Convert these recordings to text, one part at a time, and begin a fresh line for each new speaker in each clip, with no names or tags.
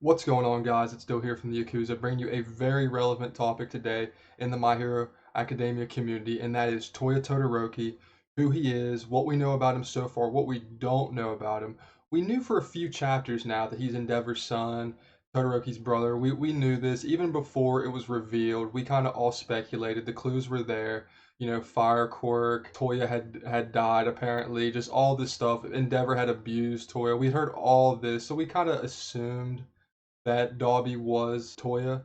What's going on, guys? It's Dill here from the Yakuza, bringing you a very relevant topic today in the My Hero Academia community, and that is Toya Todoroki, who he is, what we know about him so far, what we don't know about him. We knew for a few chapters now that he's Endeavor's son, Todoroki's brother. We knew this even before it was revealed. We kind of all speculated. The clues were there. Fire quirk, Toya had died apparently, just all this stuff. Endeavor had abused Toya. We heard all of this, so we kind of assumed that Dobby was Toya.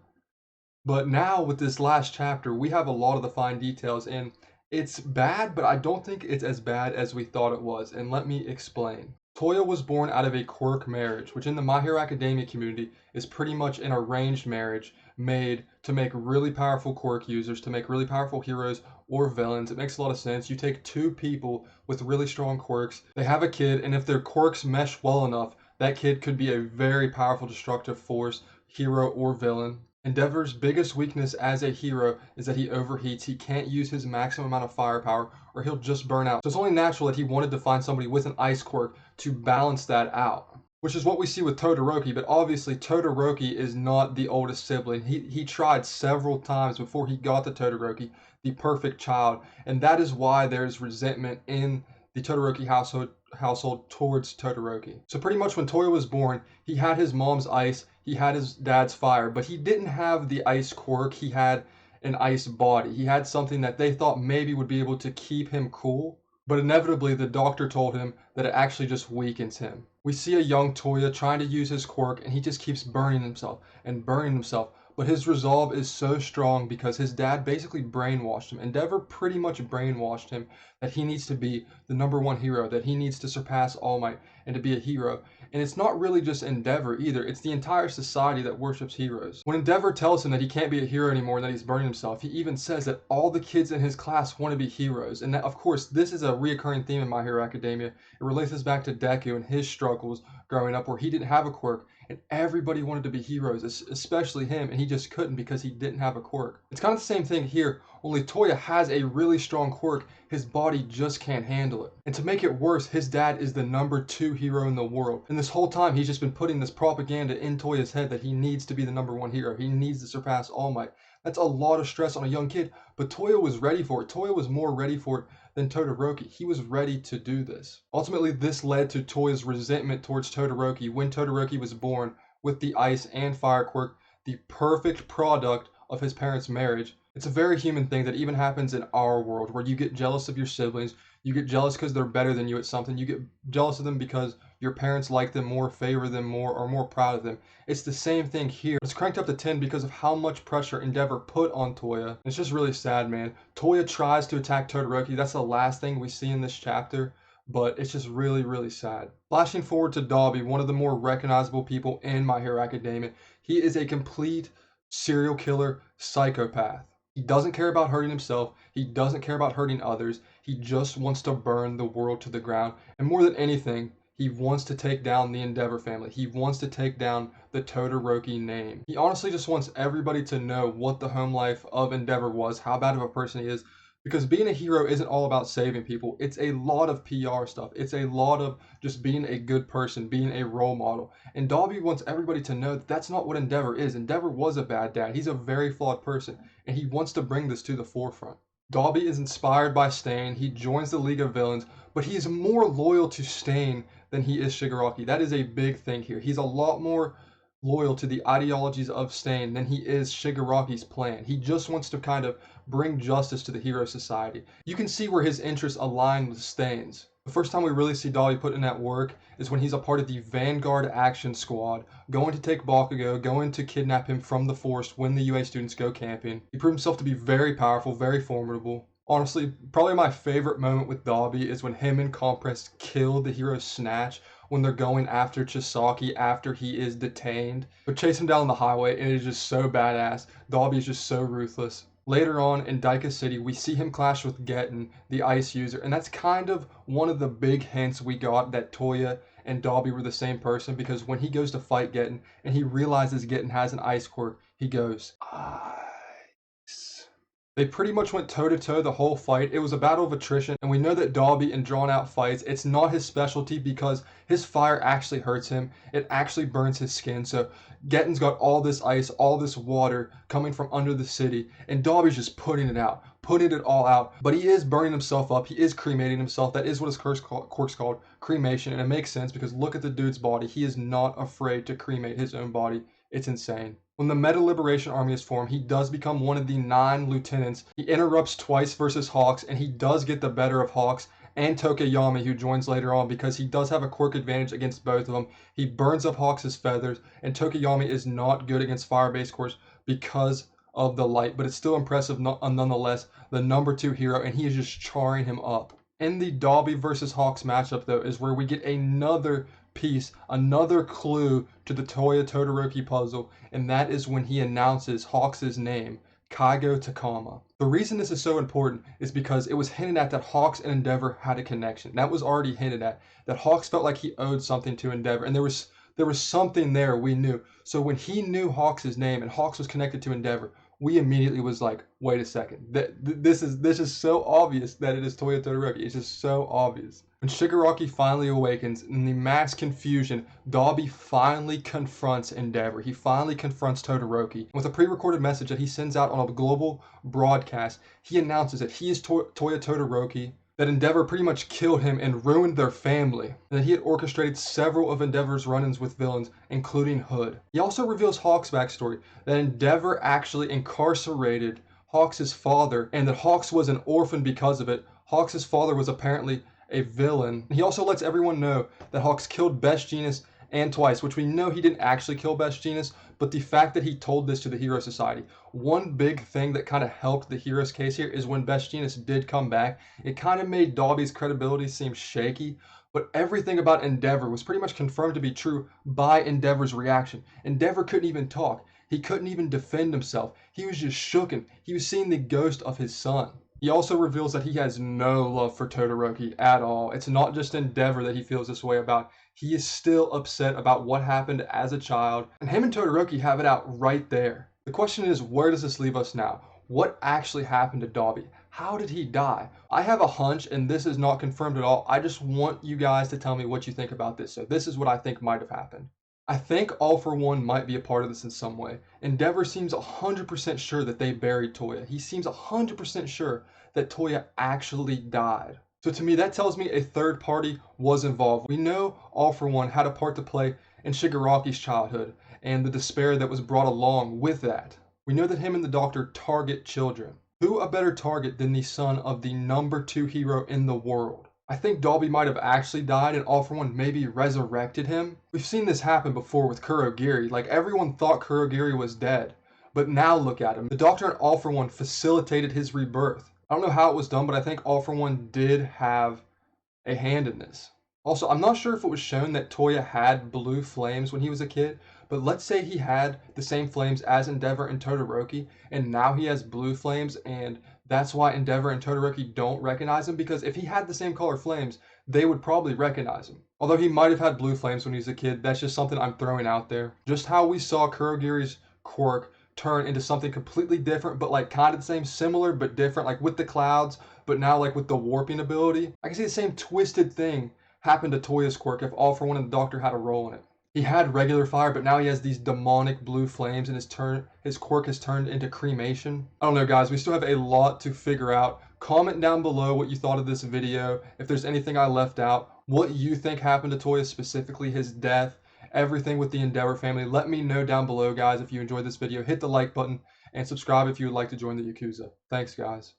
But now with this last chapter, we have a lot of the fine details, and it's bad, but I don't think it's as bad as we thought it was. And let me explain. Toya was born out of a quirk marriage, which in the My Hero Academia community is pretty much an arranged marriage made to make really powerful quirk users, to make really powerful heroes or villains. It makes a lot of sense. You take two people with really strong quirks, they have a kid, and if their quirks mesh well enough, that kid could be a very powerful destructive force, hero or villain. Endeavor's biggest weakness as a hero is that he overheats. He can't use his maximum amount of firepower or he'll just burn out. So it's only natural that he wanted to find somebody with an ice quirk to balance that out, which is what we see with Todoroki. But obviously Todoroki is not the oldest sibling. He tried several times before he got to Todoroki, the perfect child, and that is why there's resentment in the Todoroki household towards Todoroki. So pretty much when Toya was born, he had his mom's ice, he had his dad's fire, but he didn't have the ice quirk. He had an ice body. He had something that they thought maybe would be able to keep him cool, but inevitably the doctor told him that it actually just weakens him. We see a young Toya trying to use his quirk, and he just keeps burning himself and burning himself. But his resolve is so strong because his dad basically brainwashed him. Endeavor pretty much brainwashed him that he needs to be the number one hero, that he needs to surpass All Might and to be a hero. And it's not really just Endeavor either, it's the entire society that worships heroes. When Endeavor tells him that he can't be a hero anymore and that he's burning himself, he even says that all the kids in his class want to be heroes. And that, of course, this is a reoccurring theme in My Hero Academia. It relates us back to Deku and his struggles growing up where he didn't have a quirk and everybody wanted to be heroes, especially him, and he just couldn't because he didn't have a quirk. It's kind of the same thing here, only Toya has a really strong quirk, his body just can't handle it. And to make it worse, his dad is the number 2 hero in the world. And this whole time he's just been putting this propaganda in Toya's head that he needs to be the number 1 hero. He needs to surpass All Might. That's a lot of stress on a young kid, but Toya was ready for it. Toya was more ready for it than Todoroki. He was ready to do this. Ultimately, this led to Toya's resentment towards Todoroki when Todoroki was born with the ice and fire quirk, the perfect product of his parents' marriage. It's a very human thing that even happens in our world where you get jealous of your siblings. You get jealous because they're better than you at something. You get jealous of them because your parents like them more, favor them more, or more proud of them. It's the same thing here. It's cranked up to 10 because of how much pressure Endeavor put on Toya. It's just really sad, man. Toya tries to attack Todoroki. That's the last thing we see in this chapter, but it's just really, really sad. Flashing forward to Dobby, one of the more recognizable people in My Hero Academia. He is a complete serial killer psychopath. He doesn't care about hurting himself. He doesn't care about hurting others. He just wants to burn the world to the ground. And more than anything, he wants to take down the Endeavor family. He wants to take down the Todoroki name. He honestly just wants everybody to know what the home life of Endeavor was, how bad of a person he is, because being a hero isn't all about saving people. It's a lot of PR stuff. It's a lot of just being a good person, being a role model. And Dobby wants everybody to know that that's not what Endeavor is. Endeavor was a bad dad. He's a very flawed person, and he wants to bring this to the forefront. Dobby is inspired by Stain. He joins the League of Villains, but he is more loyal to Stain than he is Shigaraki. That is a big thing here. He's a lot more loyal to the ideologies of Stain than he is Shigaraki's plan. He just wants to kind of bring justice to the hero society. You can see where his interests align with Stain's. The first time we really see Dobby put in that work is when he's a part of the Vanguard Action Squad, going to take Bakugo, going to kidnap him from the forest when the UA students go camping. He proved himself to be very powerful, very formidable. Honestly, probably my favorite moment with Dobby is when him and Compress kill the hero Snatch when they're going after Chisaki after he is detained. But chase him down the highway and it is just so badass. Dobby is just so ruthless. Later on in Daika City, we see him clash with Getten, the ice user, and that's kind of one of the big hints we got that Toya and Dobby were the same person, because when he goes to fight Getten and he realizes Getten has an ice quirk, he goes, ice. They pretty much went toe-to-toe the whole fight. It was a battle of attrition, and we know that Dalby in drawn-out fights, it's not his specialty because his fire actually hurts him. It actually burns his skin. So Gettin's got all this ice, all this water coming from under the city, and Dalby's just putting it out, putting it all out. But he is burning himself up. He is cremating himself. That is what his quirk's called, cremation, and it makes sense because look at the dude's body. He is not afraid to cremate his own body. It's insane. When the Meta Liberation Army is formed, he does become one of the 9 lieutenants. He interrupts twice versus Hawks, and he does get the better of Hawks and Tokiyami, who joins later on because he does have a quirk advantage against both of them. He burns up Hawks' feathers, and Tokiyami is not good against fire-based quirks because of the light, but it's still impressive nonetheless. The number 2 hero, and he is just charring him up. In the Dalby versus Hawks matchup, though, is where we get another piece, another clue to the Toya Todoroki puzzle, and that is when he announces Hawks' name, Kaigo Takama. The reason this is so important is because it was hinted at that Hawks and Endeavor had a connection. That was already hinted at, that Hawks felt like he owed something to Endeavor, and there was something there we knew. So when he knew Hawks' name and Hawks was connected to Endeavor, we immediately was like, wait a second, this is so obvious that it is Toya Todoroki. It's just so obvious. When Shigaraki finally awakens, in the mass confusion, Dalby finally confronts Endeavor. He finally confronts Todoroki. With a pre-recorded message that he sends out on a global broadcast, he announces that he is Toya Todoroki, that Endeavor pretty much killed him and ruined their family, and that he had orchestrated several of Endeavor's run-ins with villains, including Hood. He also reveals Hawks' backstory, that Endeavor actually incarcerated Hawks' father, and that Hawks was an orphan because of it. Hawks' father was apparently a villain. He also lets everyone know that Hawks killed Best Jeanist and twice, which we know he didn't actually kill Best Jeanist, but the fact that he told this to the Hero Society. One big thing that kind of helped the Hero's case here is when Best Jeanist did come back, it kind of made Dalby's credibility seem shaky, but everything about Endeavor was pretty much confirmed to be true by Endeavor's reaction. Endeavor couldn't even talk. He couldn't even defend himself. He was just shooken. He was seeing the ghost of his son. He also reveals that he has no love for Todoroki at all. It's not just Endeavor that he feels this way about. He is still upset about what happened as a child, and him and Todoroki have it out right there. The question is, where does this leave us now? What actually happened to Dalby? How did he die? I have a hunch, and this is not confirmed at all. I just want you guys to tell me what you think about this. So this is what I think might have happened. I think All For One might be a part of this in some way. Endeavor seems 100% sure that they buried Toya. He seems 100% sure that Toya actually died. So to me, that tells me a third party was involved. We know All For One had a part to play in Shigaraki's childhood and the despair that was brought along with that. We know that him and the Doctor target children. Who a better target than the son of the number 2 hero in the world? I think Dalby might have actually died and All For One maybe resurrected him. We've seen this happen before with Kurogiri. Like, everyone thought Kurogiri was dead, but now look at him. The Doctor and All For One facilitated his rebirth. I don't know how it was done, but I think All For One did have a hand in this. Also, I'm not sure if it was shown that Toya had blue flames when he was a kid, but let's say he had the same flames as Endeavor and Todoroki, and now he has blue flames, and that's why Endeavor and Todoroki don't recognize him, because if he had the same color flames, they would probably recognize him. Although he might have had blue flames when he was a kid, that's just something I'm throwing out there. Just how we saw Kurogiri's quirk turn into something completely different, but like kind of the same, similar but different, like with the clouds, but now like with the warping ability. I can see the same twisted thing happen to Toya's quirk if All For One and the Doctor had a role in it. He had regular fire, but now he has these demonic blue flames, and his quirk has turned into cremation. I don't know, guys. We still have a lot to figure out. Comment down below what you thought of this video. If there's anything I left out, what you think happened to Toya, specifically his death, everything with the Endeavor family. Let me know down below, guys. If you enjoyed this video, hit the like button and subscribe if you would like to join the Yakuza. Thanks, guys.